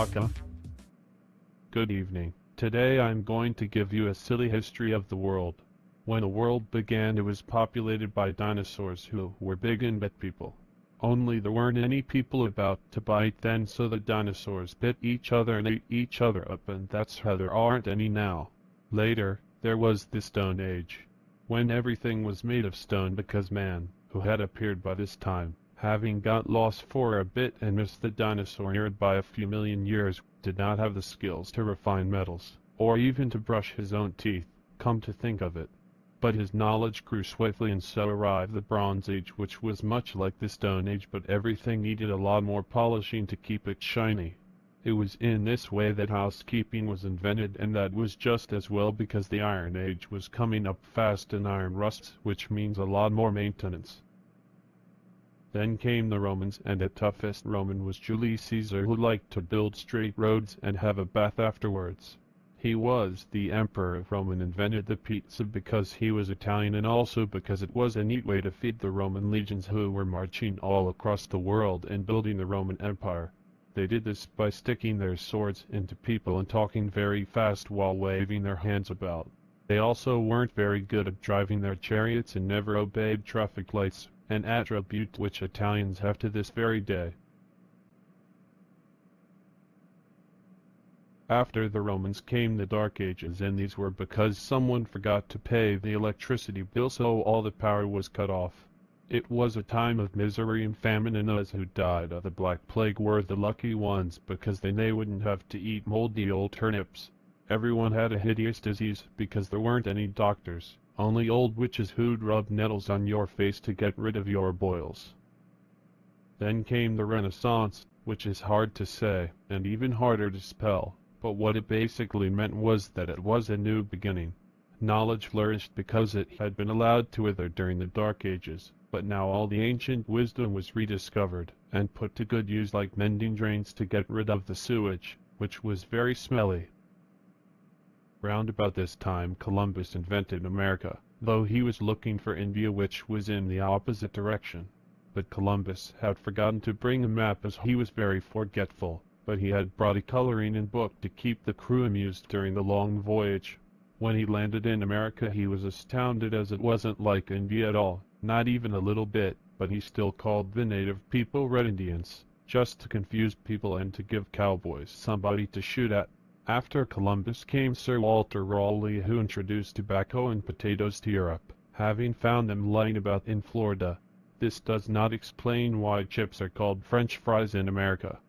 Aka. Good evening. Today I'm going to give you a silly history of the world. When the world began, it was populated by dinosaurs who were big and bit people. Only there weren't any people about to bite then, so the dinosaurs bit each other and ate each other up, and that's how there aren't any now. Later, there was the Stone Age, when everything was made of stone because man, who had appeared by this time, having got lost for a bit and missed the dinosaur era by a few million years, did not have the skills to refine metals, or even to brush his own teeth, come to think of it. But his knowledge grew swiftly, and so arrived the Bronze Age, which was much like the Stone Age, but everything needed a lot more polishing to keep it shiny. It was in this way that housekeeping was invented, and that was just as well because the Iron Age was coming up fast and iron rusts, which means a lot more maintenance. Then came the Romans, and the toughest Roman was Julius Caesar, who liked to build straight roads and have a bath afterwards. He was the emperor of Rome and invented the pizza because he was Italian, and also because it was a neat way to feed the Roman legions who were marching all across the world and building the Roman Empire. They did this by sticking their swords into people and talking very fast while waving their hands about. They also weren't very good at driving their chariots and never obeyed traffic lights, an attribute which Italians have to this very day. After the Romans came the Dark Ages, and these were because someone forgot to pay the electricity bill, so all the power was cut off. It was a time of misery and famine, and those who died of the Black Plague were the lucky ones because then they wouldn't have to eat moldy old turnips. Everyone had a hideous disease because there weren't any doctors, only old witches who'd rub nettles on your face to get rid of your boils. Then came the Renaissance, which is hard to say, and even harder to spell, but what it basically meant was that it was a new beginning. Knowledge flourished because it had been allowed to wither during the Dark Ages, but now all the ancient wisdom was rediscovered and put to good use, like mending drains to get rid of the sewage, which was very smelly. Round about this time Columbus invented America, though he was looking for India, which was in the opposite direction. But Columbus had forgotten to bring a map as he was very forgetful, but he had brought a coloring and book to keep the crew amused during the long voyage. When he landed in America he was astounded, as it wasn't like India at all, not even a little bit, but he still called the native people Red Indians, just to confuse people and to give cowboys somebody to shoot at. After Columbus came Sir Walter Raleigh, who introduced tobacco and potatoes to Europe, having found them lying about in Florida. This does not explain why chips are called French fries in America.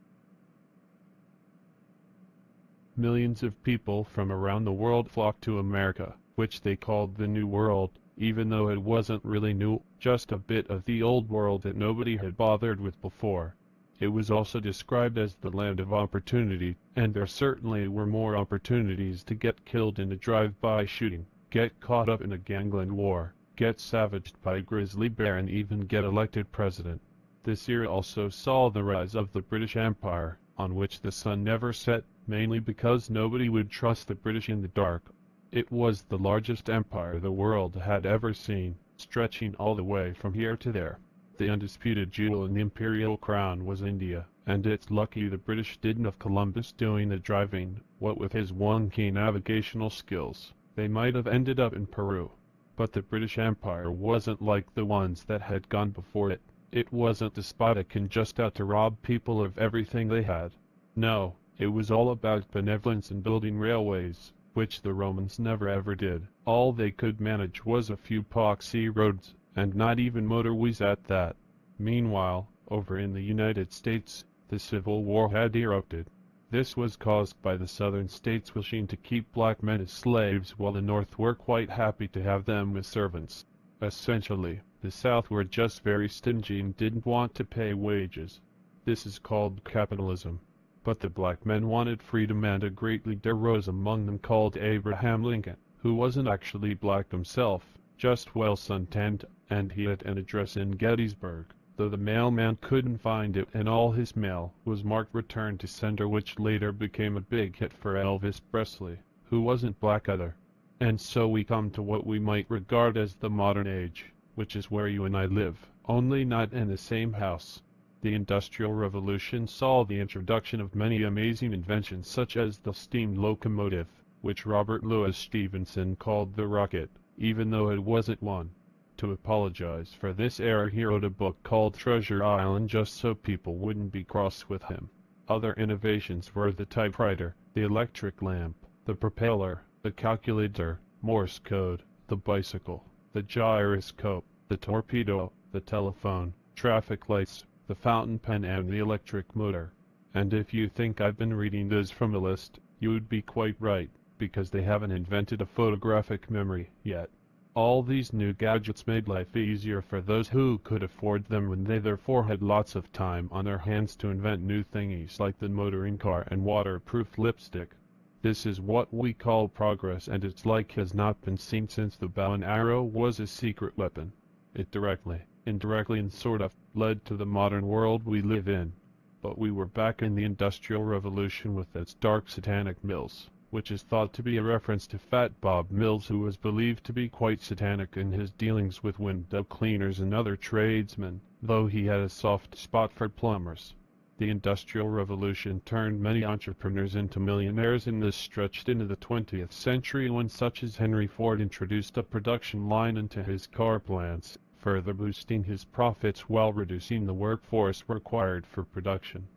Millions of people from around the world flocked to America, which they called the New World, even though it wasn't really new, just a bit of the old world that nobody had bothered with before. It was also described as the land of opportunity, and there certainly were more opportunities to get killed in a drive-by shooting, get caught up in a gangland war, get savaged by a grizzly bear, and even get elected president. This era also saw the rise of the British Empire, on which the sun never set, mainly because nobody would trust the British in the dark. It was the largest empire the world had ever seen, stretching all the way from here to there. The undisputed jewel in the imperial crown was India, and it's lucky the British didn't have Columbus doing the driving. What with his wonky navigational skills, they might have ended up in Peru. But the British Empire wasn't like the ones that had gone before it. It wasn't despotic and just out to rob people of everything they had. No, it was all about benevolence and building railways, which the Romans never ever did. All they could manage was a few poxy roads, and not even motorways at that. Meanwhile, over in the United States, the Civil War had erupted. This was caused by the southern states wishing to keep black men as slaves, while the North were quite happy to have them as servants. Essentially, the South were just very stingy and didn't want to pay wages. This is called capitalism. But the black men wanted freedom, and a great leader rose among them called Abraham Lincoln, who wasn't actually black himself, just well suntanned, and he had an address in Gettysburg, though the mailman couldn't find it, and all his mail was marked "Return to Sender," which later became a big hit for Elvis Presley, who wasn't black either. And so we come to what we might regard as the modern age, which is where you and I live, only not in the same house. The Industrial Revolution saw the introduction of many amazing inventions such as the steam locomotive, which Robert Louis Stevenson called the rocket, even though it wasn't one. To apologize for this error, he wrote a book called Treasure Island just so people wouldn't be cross with him. Other innovations were the typewriter, the electric lamp, the propeller, the calculator, Morse code, the bicycle, the gyroscope, the torpedo, the telephone, traffic lights, the fountain pen and the electric motor. And if you think I've been reading those from a list, you would be quite right, because they haven't invented a photographic memory yet. All these new gadgets made life easier for those who could afford them when they therefore had lots of time on their hands to invent new thingies like the motoring car and waterproof lipstick. This is what we call progress, and its like has not been seen since the bow and arrow was a secret weapon. It directly, indirectly and sort of, led to the modern world we live in. But we were back in the Industrial Revolution with its dark satanic Mills, which is thought to be a reference to Fat Bob Mills, who was believed to be quite satanic in his dealings with window cleaners and other tradesmen, though he had a soft spot for plumbers. The Industrial Revolution turned many entrepreneurs into millionaires, and this stretched into the 20th century when such as Henry Ford introduced a production line into his car plants, further boosting his profits while reducing the workforce required for production.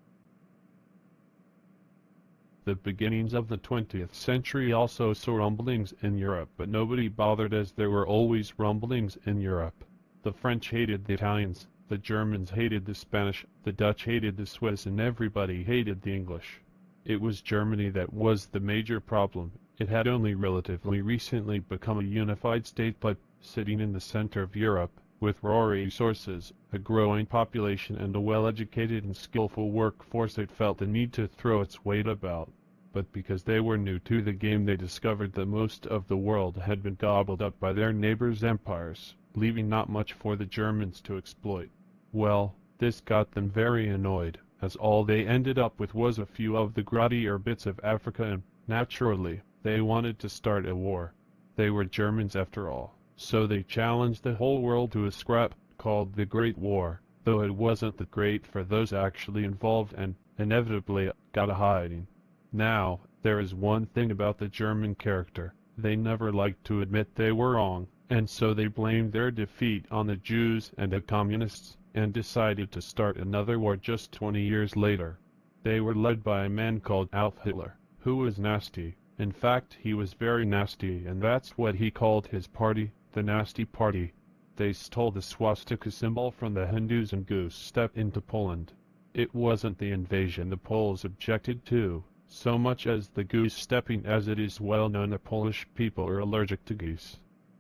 The beginnings of the 20th century also saw rumblings in Europe, but nobody bothered as there were always rumblings in Europe. The French hated the Italians, the Germans hated the Spanish, the Dutch hated the Swiss, and everybody hated the English. It was Germany that was the major problem. It had only relatively recently become a unified state, but sitting in the center of Europe, with raw resources, a growing population and a well-educated and skillful workforce, it felt the need to throw its weight about. But because they were new to the game, they discovered that most of the world had been gobbled up by their neighbors' empires, leaving not much for the Germans to exploit. Well, this got them very annoyed, as all they ended up with was a few of the grottier bits of Africa, and, naturally, they wanted to start a war. They were Germans after all, so they challenged the whole world to a scrap, called the Great War, though it wasn't that great for those actually involved, and, inevitably, got a hiding. Now, there is one thing about the German character: they never liked to admit they were wrong, and so they blamed their defeat on the Jews and the communists, and decided to start another war just 20 years later. They were led by a man called Adolf Hitler, who was nasty. In fact, he was very nasty, and that's what he called his party, the Nasty Party. They stole the swastika symbol from the Hindus and goose-stepped into Poland. It wasn't the invasion the Poles objected to, so much as the goose-stepping, as it is well known the Polish people are allergic to geese.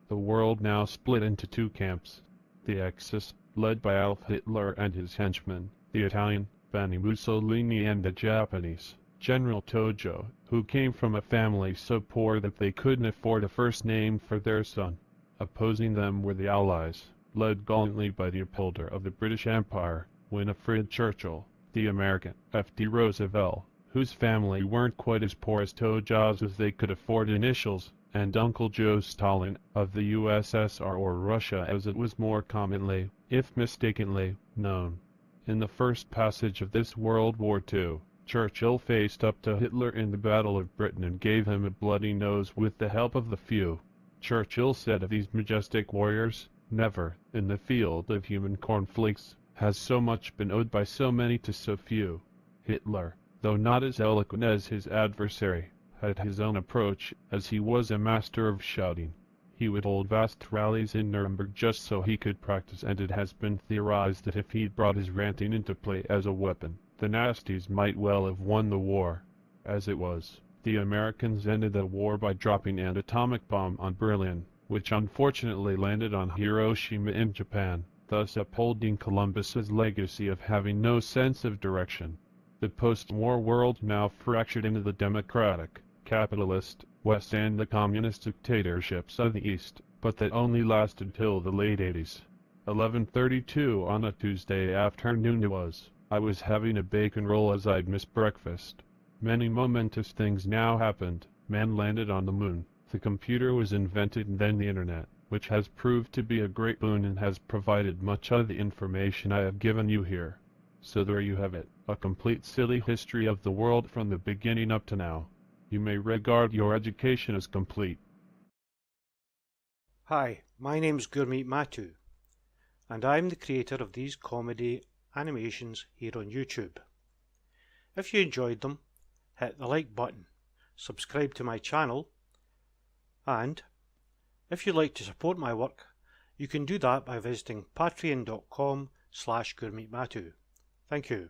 The world now split into two camps. The Axis, led by Adolf Hitler and his henchmen, the Italian, Benito Mussolini, and the Japanese, General Tojo, who came from a family so poor that they couldn't afford a first name for their son. Opposing them were the Allies, led gallantly by the upholder of the British Empire, Winifred Churchill, the American, F.D. Roosevelt, whose family weren't quite as poor as Tojo's as they could afford initials, and Uncle Joe Stalin, of the USSR, or Russia as it was more commonly, if mistakenly, known. In the first passage of this World War II, Churchill faced up to Hitler in the Battle of Britain and gave him a bloody nose with the help of the few. Churchill said of these majestic warriors, "Never, in the field of human cornflakes, has so much been owed by so many to so few." Hitler, though not as eloquent as his adversary, had his own approach, as he was a master of shouting. He would hold vast rallies in Nuremberg just so he could practice, and it has been theorized that if he'd brought his ranting into play as a weapon, the nasties might well have won the war. As it was, the Americans ended the war by dropping an atomic bomb on Berlin, which unfortunately landed on Hiroshima in Japan, thus upholding Columbus's legacy of having no sense of direction. The post-war world now fractured into the democratic, capitalist, West and the communist dictatorships of the East, but that only lasted till the late 80s. 11:32 on a Tuesday afternoon it was. I was having a bacon roll as I'd missed breakfast. Many momentous things now happened. Man landed on the moon, the computer was invented, and then the internet, which has proved to be a great boon and has provided much of the information I have given you here. So there you have it, a complete silly history of the world from the beginning up to now. You may regard your education as complete. Hi, my name's Gurmeet Mattu, and I'm the creator of these comedy animations here on YouTube. If you enjoyed them, hit the like button, subscribe to my channel, and if you'd like to support my work, you can do that by visiting patreon.com/GurmeetMattu. Thank you.